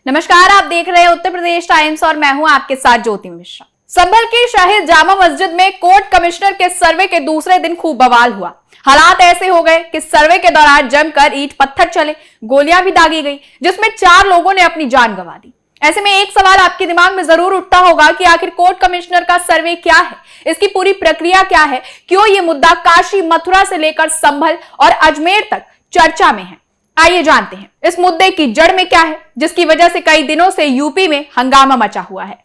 नमस्कार, आप देख रहे हैं उत्तर प्रदेश टाइम्स और मैं हूं आपके साथ ज्योति मिश्रा। संभल की शाही जामा मस्जिद में कोर्ट कमिश्नर के सर्वे के दूसरे दिन खूब बवाल हुआ। हालात ऐसे हो गए कि सर्वे के दौरान जमकर ईंट पत्थर चले, गोलियां भी दागी गई, जिसमें 4 लोगों ने अपनी जान गंवा दी। ऐसे में एक सवाल आपके दिमाग में जरूर उठता होगा कि आखिर कोर्ट कमिश्नर का सर्वे क्या है, इसकी पूरी प्रक्रिया क्या है, क्यों ये मुद्दा काशी, मथुरा से लेकर संभल और अजमेर तक चर्चा में है। आइए जानते हैं इस मुद्दे की जड़ में क्या है, जिसकी वजह से कई दिनों से यूपी में हंगामा मचा हुआ है।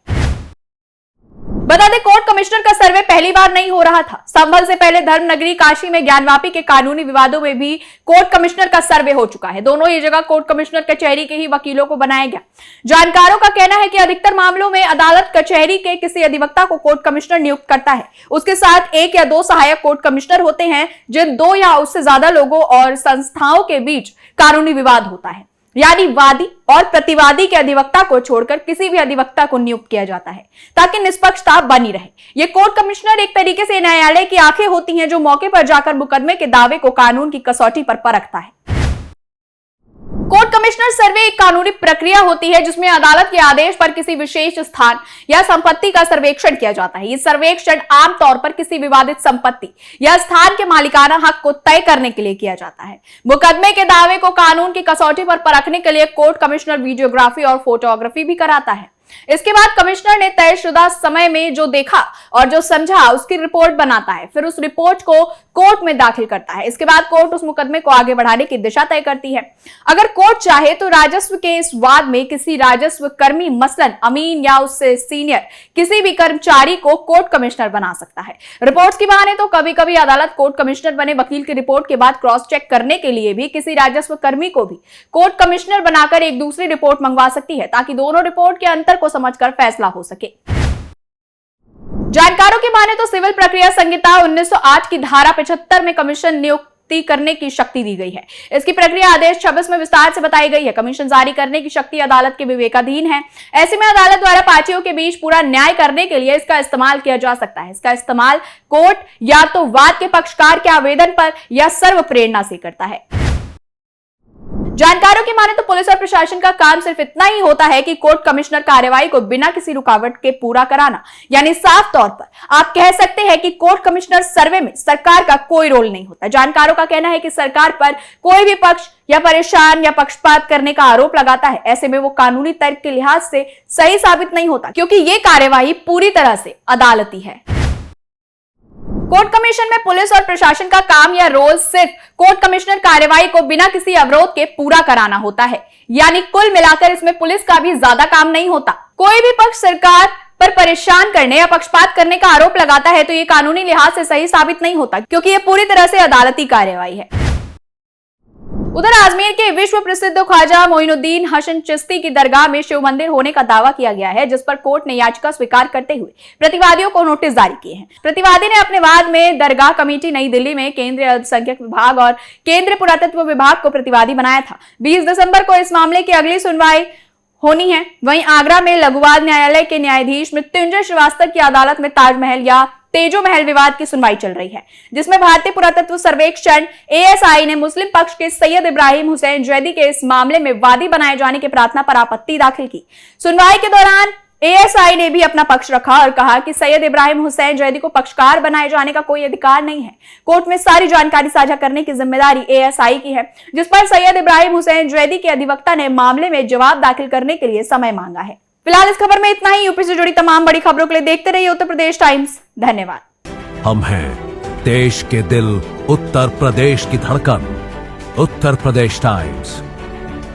बता दें, कोर्ट कमिश्नर का सर्वे पहली बार नहीं हो रहा था। संभल से पहले धर्मनगरी काशी में ज्ञानवापी के कानूनी विवादों में भी कोर्ट कमिश्नर का सर्वे हो चुका है। दोनों ही जगह कोर्ट कमिश्नर कचहरी के ही वकीलों को बनाया गया। जानकारों का कहना है कि अधिकतर मामलों में अदालत कचहरी के किसी अधिवक्ता को कोर्ट कमिश्नर नियुक्त करता है। उसके साथ 1 या 2 सहायक कोर्ट कमिश्नर होते हैं, जिन 2 या उससे ज्यादा लोगों और संस्थाओं के बीच कानूनी विवाद होता है, यानी वादी और प्रतिवादी के अधिवक्ता को छोड़कर किसी भी अधिवक्ता को नियुक्त किया जाता है, ताकि निष्पक्षता बनी रहे। ये कोर्ट कमिश्नर एक तरीके से न्यायालय की आंखें होती हैं, जो मौके पर जाकर मुकदमे के दावे को कानून की कसौटी पर परखता है। कोर्ट कमिश्नर सर्वे एक कानूनी प्रक्रिया होती है, जिसमें अदालत के आदेश पर किसी विशेष स्थान या संपत्ति का सर्वेक्षण किया जाता है। ये सर्वेक्षण आमतौर पर किसी विवादित संपत्ति या स्थान के मालिकाना हक को तय करने के लिए किया जाता है। मुकदमे के दावे को कानून की कसौटी पर परखने के लिए कोर्ट कमिश्नर वीडियोग्राफी और फोटोग्राफी भी कराता है। इसके बाद कमिश्नर ने तयशुदा समय में जो देखा और जो समझा, उसकी रिपोर्ट बनाता है। फिर उस रिपोर्ट को कोर्ट में दाखिल करता है। इसके बाद कोर्ट उस मुकदमे को आगे बढ़ाने की दिशा तय करती है। अगर कोर्ट चाहे तो राजस्व के इस वाद में किसी राजस्व कर्मी, मसलन अमीन या उससे सीनियर किसी भी कर्मचारी को कोर्ट कमिश्नर बना सकता है। रिपोर्ट्स की माने तो कभी कभी अदालत कोर्ट कमिश्नर बने वकील की रिपोर्ट के बाद क्रॉस चेक करने के लिए भी किसी राजस्व कर्मी को भी कोर्ट कमिश्नर बनाकर एक दूसरी रिपोर्ट मंगवा सकती है, ताकि दोनों रिपोर्ट के अंतर को समझकर फैसला हो सके। जानकारों की माने तो सिविल प्रक्रिया संहिता 1908 की धारा 75 में कमीशन नियुक्ति करने की शक्ति दी गई है। इसकी प्रक्रिया आदेश 26 में विस्तार से बताई गई है। कमीशन जारी करने की शक्ति अदालत के विवेकाधीन है। ऐसे में अदालत द्वारा पार्टियों के बीच पूरा न्याय करने के लिए इसका इस्तेमाल किया जा सकता है। इसका इस्तेमाल कोर्ट या तो वाद के पक्षकार के आवेदन पर या सर्व प्रेरणा से करता है। जानकारों की माने तो पुलिस और प्रशासन का काम सिर्फ इतना ही होता है कि कोर्ट कमिश्नर कार्रवाई को बिना किसी रुकावट के पूरा कराना। यानी साफ तौर पर आप कह सकते हैं कि कोर्ट कमिश्नर सर्वे में सरकार का कोई रोल नहीं होता। जानकारों का कहना है कि सरकार पर कोई भी पक्ष या परेशान या पक्षपात करने का आरोप लगाता है, ऐसे में वो कानूनी तर्क के लिहाज से सही साबित नहीं होता, क्योंकि ये कार्यवाही पूरी तरह से अदालती है। कोर्ट कमीशन में पुलिस और प्रशासन का काम या रोल सिर्फ कोर्ट कमिश्नर कार्यवाही को बिना किसी अवरोध के पूरा कराना होता है। यानी कुल मिलाकर इसमें पुलिस का भी ज्यादा काम नहीं होता। कोई भी पक्ष सरकार पर परेशान करने या पक्षपात करने का आरोप लगाता है तो ये कानूनी लिहाज से सही साबित नहीं होता, क्योंकि ये पूरी तरह से अदालती कार्यवाही है। उधर अजमेर के विश्व प्रसिद्ध ख्वाजा मोइनुद्दीन हसन चिश्ती की दरगाह में शिव मंदिर होने का दावा किया गया है, जिस पर कोर्ट ने याचिका स्वीकार करते हुए प्रतिवादियों को नोटिस जारी किए हैं। प्रतिवादी ने अपने वाद में दरगाह कमेटी नई दिल्ली में केंद्रीय अल्पसंख्यक विभाग और केंद्रीय पुरातत्व विभाग को प्रतिवादी बनाया था। 20 दिसंबर को इस मामले की अगली सुनवाई होनी है। वहीं आगरा में लघुवाद न्यायालय के न्यायाधीश मृत्युंजय श्रीवास्तव की अदालत में ताजमहल या तेजो महल विवाद की सुनवाई चल रही है, जिसमें भारतीय पुरातत्व सर्वेक्षण ASI ने मुस्लिम पक्ष के सैयद इब्राहिम हुसैन जैदी के इस मामले में वादी बनाए जाने की प्रार्थना पर आपत्ति दाखिल की। सुनवाई के दौरान ASI ने भी अपना पक्ष रखा और कहा कि सैयद इब्राहिम हुसैन जैदी को पक्षकार बनाए जाने का कोई अधिकार नहीं है। कोर्ट में सारी जानकारी साझा करने की जिम्मेदारी ASI की है, जिस पर सैयद इब्राहिम हुसैन जैदी के अधिवक्ता ने मामले में जवाब दाखिल करने के लिए समय मांगा है। फिलहाल इस खबर में इतना ही। यूपी से जुड़ी तमाम बड़ी खबरों के लिए देखते रहिए उत्तर प्रदेश टाइम्स। धन्यवाद। हम हैं देश के दिल, उत्तर प्रदेश की धड़कन, उत्तर प्रदेश टाइम्स।